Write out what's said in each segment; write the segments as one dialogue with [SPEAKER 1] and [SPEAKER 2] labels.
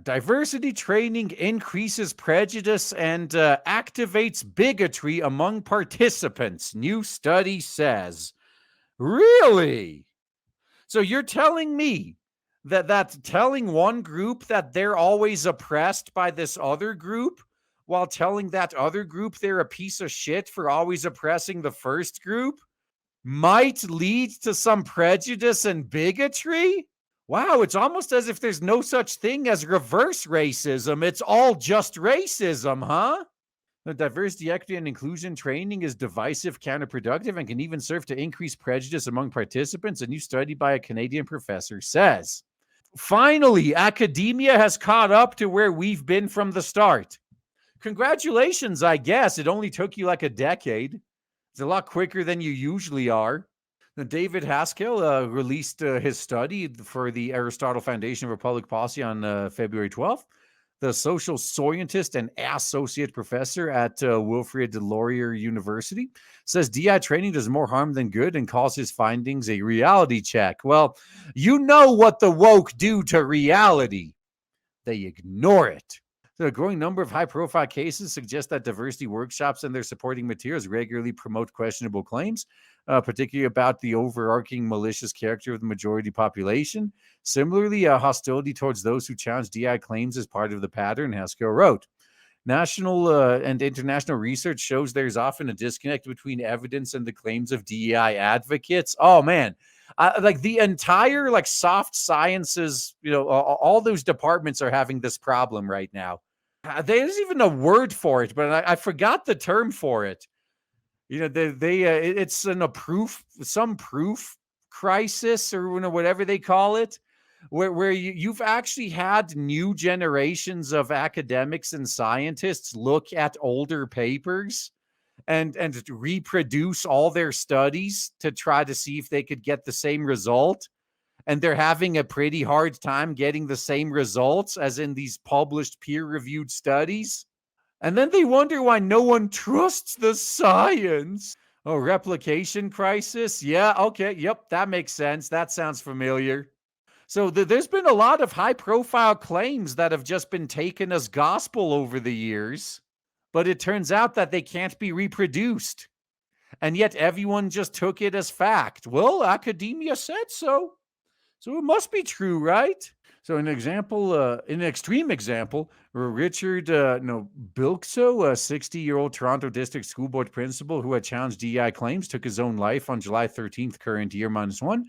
[SPEAKER 1] Diversity training increases prejudice and activates bigotry among participants, new study says. Really? So you're telling me that telling one group that they're always oppressed by this other group, while telling that other group they're a piece of shit for always oppressing the first group, might lead to some prejudice and bigotry? Wow, it's almost as if there's no such thing as reverse racism. It's all just racism, huh? The diversity, equity, and inclusion training is divisive, counterproductive, and can even serve to increase prejudice among participants, a new study by a Canadian professor says. Finally, academia has caught up to where we've been from the start. Congratulations, I guess. It only took you like a decade. It's a lot quicker than you usually are. David Haskell released his study for the Aristotle Foundation for Public Policy on February 12th. The social scientist and associate professor at Wilfrid Laurier University says DI training does more harm than good and calls his findings a reality check. Well, you know what the woke do to reality. They ignore it. The growing number of high-profile cases suggest that diversity workshops and their supporting materials regularly promote questionable claims, particularly about the overarching malicious character of the majority population. Similarly, hostility towards those who challenge DI claims is part of the pattern, Haskell wrote. National and international research shows there's often a disconnect between evidence and the claims of DEI advocates. Oh, man. Like the entire soft sciences, all those departments are having this problem right now. There's even a word for it, but I forgot the term for it. It's some proof crisis or whatever they call it, where you've actually had new generations of academics and scientists look at older papers and reproduce all their studies to try to see if they could get the same result. And they're having a pretty hard time getting the same results as in these published peer-reviewed studies. And then they wonder why no one trusts the science. Oh, replication crisis? Yeah, okay, yep, that makes sense. That sounds familiar. So there's been a lot of high-profile claims that have just been taken as gospel over the years. But it turns out that they can't be reproduced. And yet everyone just took it as fact. Well, academia said so. So it must be true, right? So an extreme example, Richard Bilkso, a 60-year-old Toronto District School Board principal who had challenged DEI claims, took his own life on July 13th, current year -1.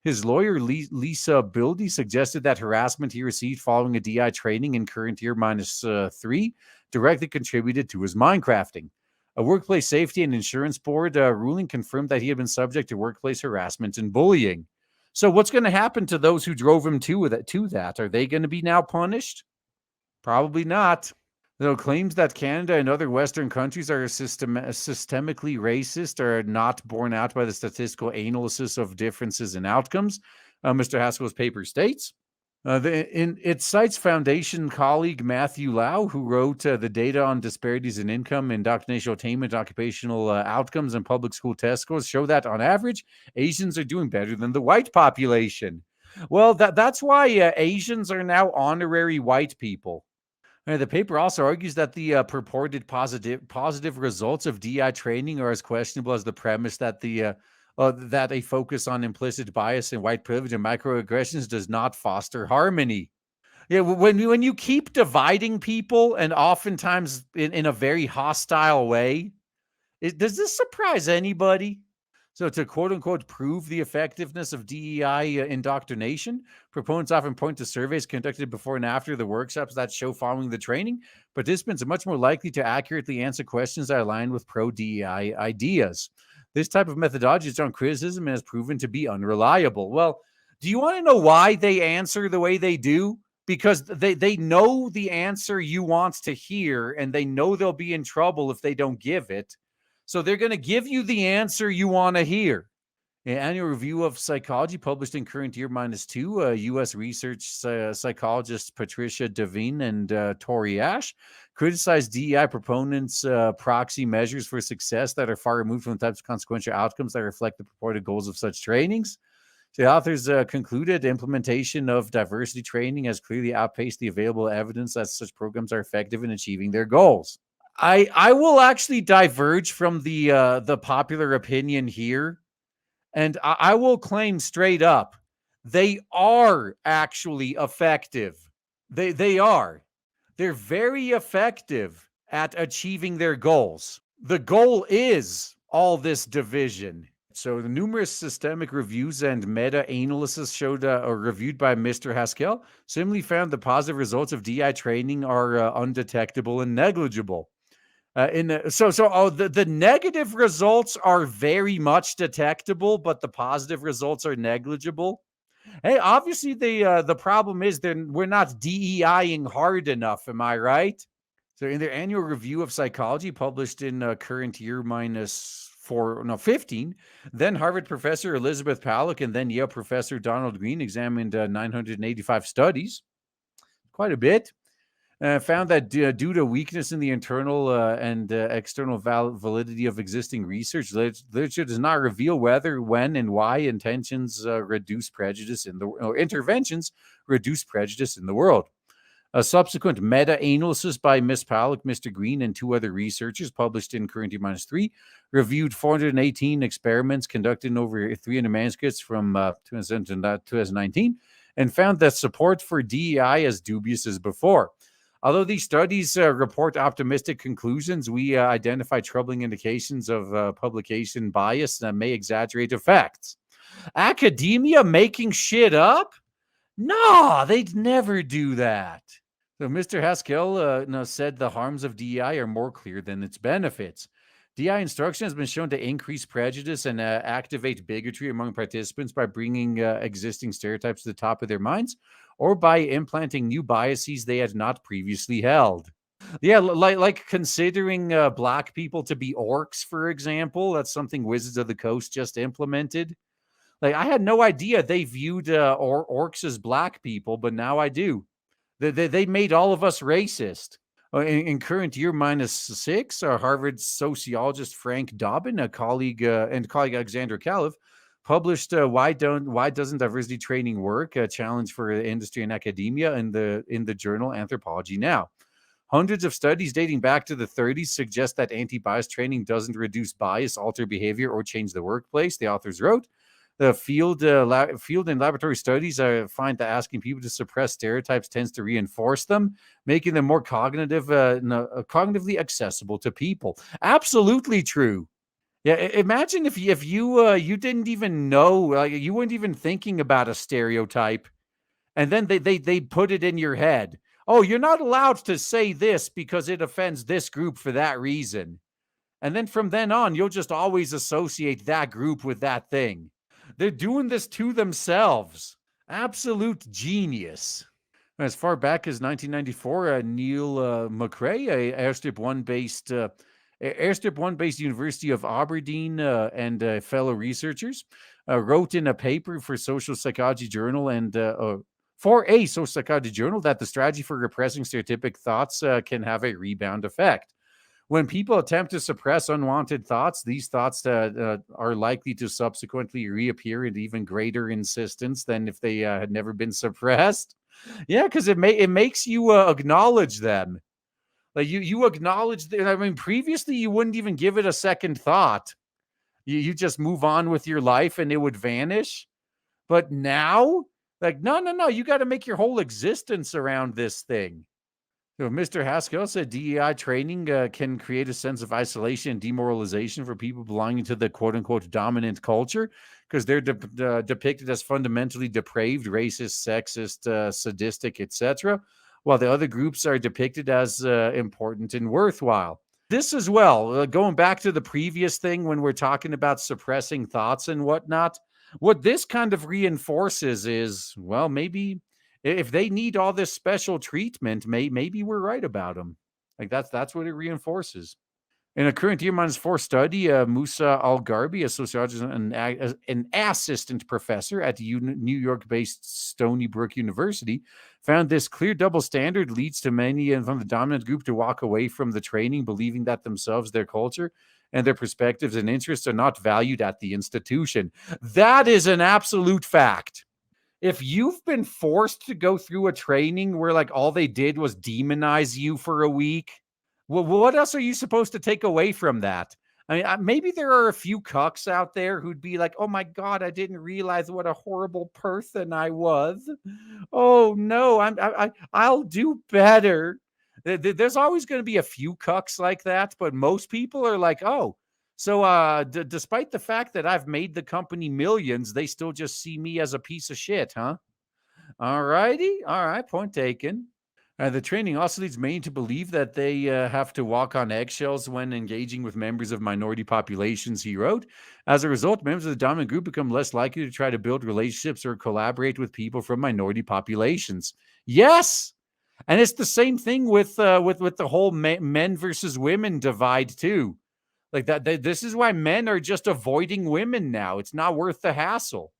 [SPEAKER 1] His lawyer, Lisa Bildy, suggested that harassment he received following a DEI training in current year -3 directly contributed to his Minecrafting. A workplace safety and insurance board ruling confirmed that he had been subject to workplace harassment and bullying. So what's going to happen to those who drove him to that? Are they going to be now punished? Probably not. Though claims that Canada and other Western countries are systemically racist are not borne out by the statistical analysis of differences in outcomes, Mr. Haskell's paper states. It cites Foundation colleague Matthew Lau, who wrote the data on disparities in income, indoctrination, attainment, occupational outcomes, and public school test scores show that, on average, Asians are doing better than the white population. Well, that's why Asians are now honorary white people. The paper also argues that the purported positive results of DI training are as questionable as the premise that that a focus on implicit bias and white privilege and microaggressions does not foster harmony. Yeah, when you keep dividing people, and oftentimes in a very hostile way, does this surprise anybody? So to quote-unquote prove the effectiveness of DEI indoctrination, proponents often point to surveys conducted before and after the workshops that show following the training, participants are much more likely to accurately answer questions that align with pro-DEI ideas. This type of methodology is drawn criticism and has proven to be unreliable. Well, do you want to know why they answer the way they do? Because they know the answer you want to hear, and they know they'll be in trouble if they don't give it. So they're going to give you the answer you want to hear. An annual review of psychology published in current year -2, U.S. research psychologists Patricia Devine and Tori Ash criticized DEI proponents' proxy measures for success that are far removed from the types of consequential outcomes that reflect the purported goals of such trainings. The authors concluded implementation of diversity training has clearly outpaced the available evidence that such programs are effective in achieving their goals. I will actually diverge from the popular opinion here, and I will claim straight up they are actually effective. They are. They're very effective at achieving their goals. The goal is all this division. So the numerous systemic reviews and meta-analysis showed or reviewed by Mr. Haskell similarly found the positive results of DI training are undetectable and negligible. The negative results are very much detectable, but the positive results are negligible. Hey, obviously the problem is that we're not DEIing hard enough. Am I right? So in their annual review of psychology published in current year minus 15, then Harvard professor Elizabeth Palak and then Yale professor Donald Green examined 985 studies, quite a bit. Found that due to weakness in the internal and external validity of existing research, literature does not reveal whether, when, and why intentions reduce prejudice in the or interventions reduce prejudice in the world. A subsequent meta-analysis by Ms. Palak, Mr. Green, and two other researchers published in Current Year -3 reviewed 418 experiments conducted in over 300 manuscripts from 2007 to 2019 and found that support for DEI as dubious as before. Although these studies report optimistic conclusions, we identify troubling indications of publication bias that may exaggerate effects. Academia making shit up? No, they'd never do that. So Mr. Haskell said the harms of DEI are more clear than its benefits. DEI instruction has been shown to increase prejudice and activate bigotry among participants by bringing existing stereotypes to the top of their minds or by implanting new biases they had not previously held. Yeah, like considering black people to be orcs, for example. That's something Wizards of the Coast just implemented. Like, I had no idea they viewed orcs as black people, but now I do. They made all of us racist. In Current Year -6, Harvard sociologist Frank Dobbin, a colleague Alexandra Kalev, published "Why Doesn't Diversity Training Work?" A challenge for industry and academia in the journal Anthropology Now. Hundreds of studies dating back to the 30s suggest that anti-bias training doesn't reduce bias, alter behavior, or change the workplace. The authors wrote, the field and laboratory studies find that asking people to suppress stereotypes tends to reinforce them, making them more cognitively accessible to people. Absolutely true. Yeah, imagine if you didn't even know, you weren't even thinking about a stereotype, and then they put it in your head. Oh, you're not allowed to say this because it offends this group for that reason. And then from then on, you'll just always associate that group with that thing. They're doing this to themselves. Absolute genius. As far back as 1994, Neil McRae, a Airstrip One based University of Aberdeen and fellow researchers, wrote in a paper for Social Psychology Journal and for a social psychology journal that the strategy for repressing stereotypic thoughts can have a rebound effect. When people attempt to suppress unwanted thoughts, these thoughts are likely to subsequently reappear at even greater insistence than if they had never been suppressed. Yeah, because it makes you acknowledge them. Like you acknowledge. I mean, previously you wouldn't even give it a second thought. You just move on with your life and it would vanish. But now, like, no, you got to make your whole existence around this thing. So Mr. Haskell said DEI training can create a sense of isolation and demoralization for people belonging to the quote-unquote dominant culture because they're depicted as fundamentally depraved, racist, sexist, sadistic, etc., while the other groups are depicted as important and worthwhile. This as well, going back to the previous thing when we're talking about suppressing thoughts and whatnot, what this kind of reinforces is, well, maybe if they need all this special treatment, maybe we're right about them. Like that's what it reinforces. In a Current Year -4 study, Musa Al-Garbi, a sociologist and an assistant professor at New York-based Stony Brook University, found this clear double standard leads to many from the dominant group to walk away from the training, believing that themselves, their culture, and their perspectives and interests are not valued at the institution. That is an absolute fact. If you've been forced to go through a training where like all they did was demonize you for a week, well, what else are you supposed to take away from that? I mean, maybe there are a few cucks out there who'd be like, "Oh my god, I didn't realize what a horrible person I was. Oh no, I'll do better." There's always going to be a few cucks like that, but most people are like, "Oh, so despite the fact that I've made the company millions, they still just see me as a piece of shit, huh?" All righty, all right, point taken. The training also leads many to believe that they have to walk on eggshells when engaging with members of minority populations, he wrote. As a result, members of the dominant group become less likely to try to build relationships or collaborate with people from minority populations. Yes, and it's the same thing with the whole men versus women divide too. Like that, this is why men are just avoiding women now. It's not worth the hassle.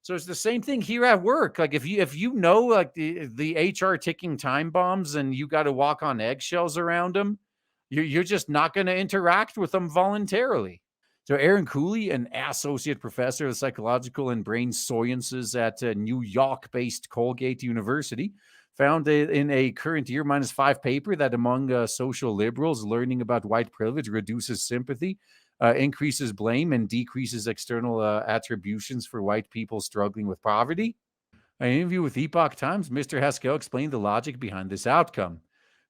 [SPEAKER 1] So it's the same thing here at work. Like if you know like the HR ticking time bombs and you got to walk on eggshells around them, you're just not going to interact with them voluntarily. So Aaron Cooley, an associate professor of psychological and brain sciences at New York-based Colgate University, found in a current year -5 paper that among social liberals, learning about white privilege reduces sympathy, increases blame, and decreases external attributions for white people struggling with poverty. An interview with Epoch Times, Mr. Haskell explained the logic behind this outcome.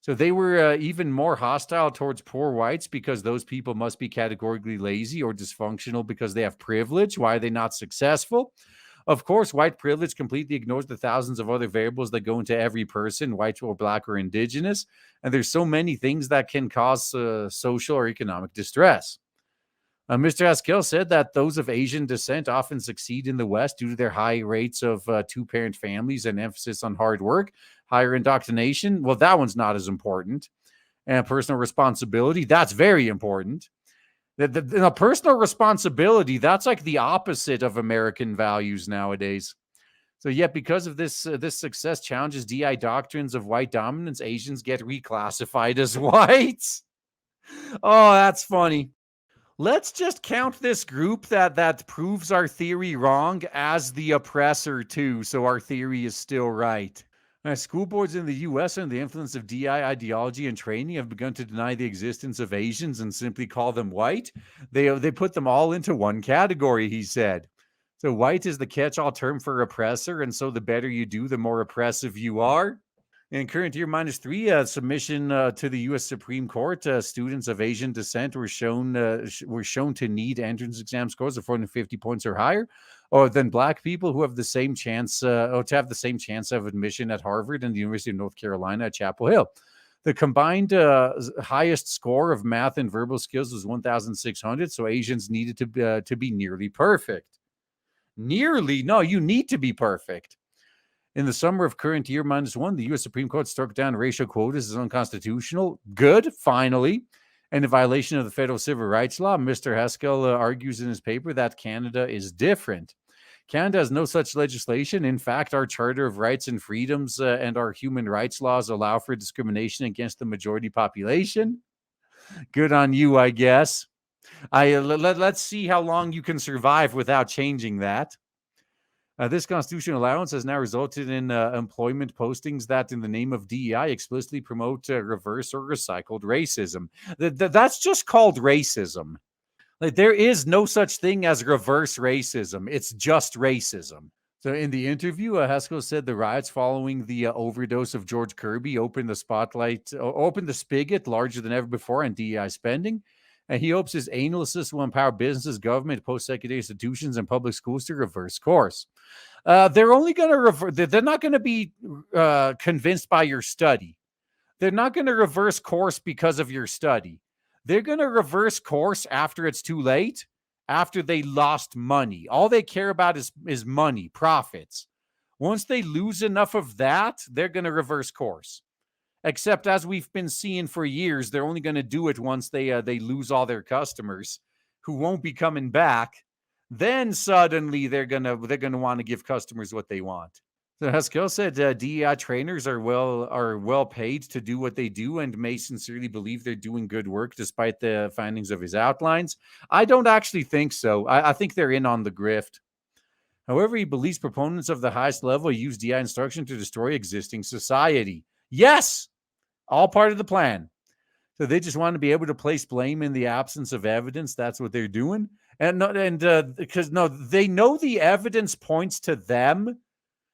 [SPEAKER 1] So they were even more hostile towards poor whites because those people must be categorically lazy or dysfunctional because they have privilege. Why are they not successful? Of course, white privilege completely ignores the thousands of other variables that go into every person, white or black or indigenous. And there's so many things that can cause social or economic distress. Mr. Haskell said that those of Asian descent often succeed in the West due to their high rates of two-parent families and emphasis on hard work, higher indoctrination. Well, that one's not as important. And personal responsibility, that's very important. The personal responsibility, that's like the opposite of American values nowadays. So yet, because of this success challenges DI doctrines of white dominance, Asians get reclassified as whites. Oh, that's funny. Let's just count this group that proves our theory wrong as the oppressor too, so our theory is still right. School boards in the U.S. under the influence of DI ideology and training have begun to deny the existence of Asians and simply call them white. They put them all into one category, he said. So white is the catch-all term for oppressor, and so the better you do, the more oppressive you are. In current year -3 submission to the U.S. Supreme Court, students of Asian descent were shown to need entrance exam scores of 450 points or higher, or than black people who have the same chance, or to have the same chance of admission at Harvard and the University of North Carolina at Chapel Hill. The combined highest score of math and verbal skills was 1,600, so Asians needed to be nearly perfect. Nearly? No, you need to be perfect. In the summer of current year -1, the U.S. Supreme Court struck down racial quotas as unconstitutional. Good, finally. And in violation of the federal civil rights law, Mr. Haskell argues in his paper that Canada is different. Canada has no such legislation. In fact, our Charter of Rights and Freedoms and our human rights laws allow for discrimination against the majority population. Good on you, I guess. Let's see how long you can survive without changing that. This constitutional allowance has now resulted in employment postings that, in the name of DEI, explicitly promote reverse or recycled racism. That's just called racism. Like, there is no such thing as reverse racism. It's just racism. So in the interview, Haskell said the riots following the overdose of George Kirby opened the spigot larger than ever before on DEI spending. And he hopes his analysis will empower businesses, government, post-secondary institutions, and public schools to reverse course. They're only going to they're not going to be convinced by your study. They're not going to reverse course because of your study. They're going to reverse course after it's too late, after they lost money. All they care about is money, profits. Once they lose enough of that, they're going to reverse course. Except, as we've been seeing for years, they're only going to do it once they lose all their customers who won't be coming back. Then suddenly they're gonna want to give customers what they want. So as Kel said, DEI trainers are well paid to do what they do and may sincerely believe they're doing good work despite the findings of his outlines. I don't actually think so. I think they're in on the grift. However, he believes proponents of the highest level use DI instruction to destroy existing society. Yes, all part of the plan. So they just want to be able to place blame in the absence of evidence. That's what they're doing. And because they know the evidence points to them,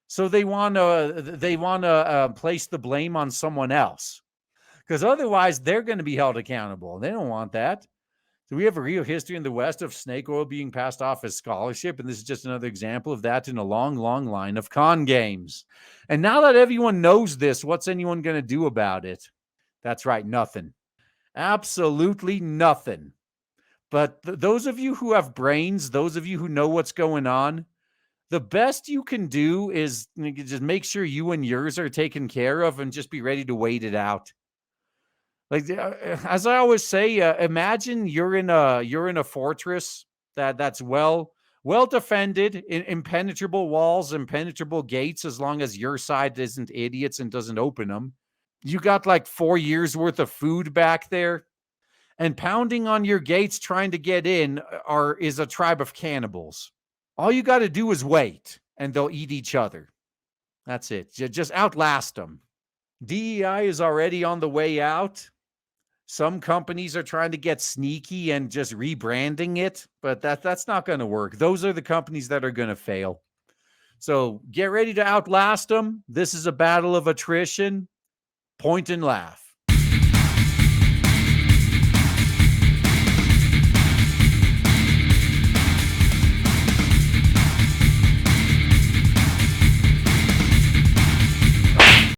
[SPEAKER 1] so they want to place the blame on someone else. Because otherwise, they're going to be held accountable. They don't want that. So we have a real history in the West of snake oil being passed off as scholarship, and this is just another example of that in a long, long line of con games. And now that everyone knows this, what's anyone going to do about it? That's right, nothing. Absolutely nothing. But those of you who have brains, those of you who know what's going on, the best you can do is just make sure you and yours are taken care of and just be ready to wait it out. Like as I always say, imagine you're in a fortress that's well defended, impenetrable walls, impenetrable gates, as long as your side isn't idiots and doesn't open them. You got like 4 years worth of food back there, and pounding on your gates trying to get in is a tribe of cannibals. All you got to do is wait, and they'll eat each other. That's it. Just outlast them. DEI is already on the way out. Some companies are trying to get sneaky and just rebranding it, but that's not going to work. Those are the companies that are going to fail. So get ready to outlast them. This is a battle of attrition. Point and laugh.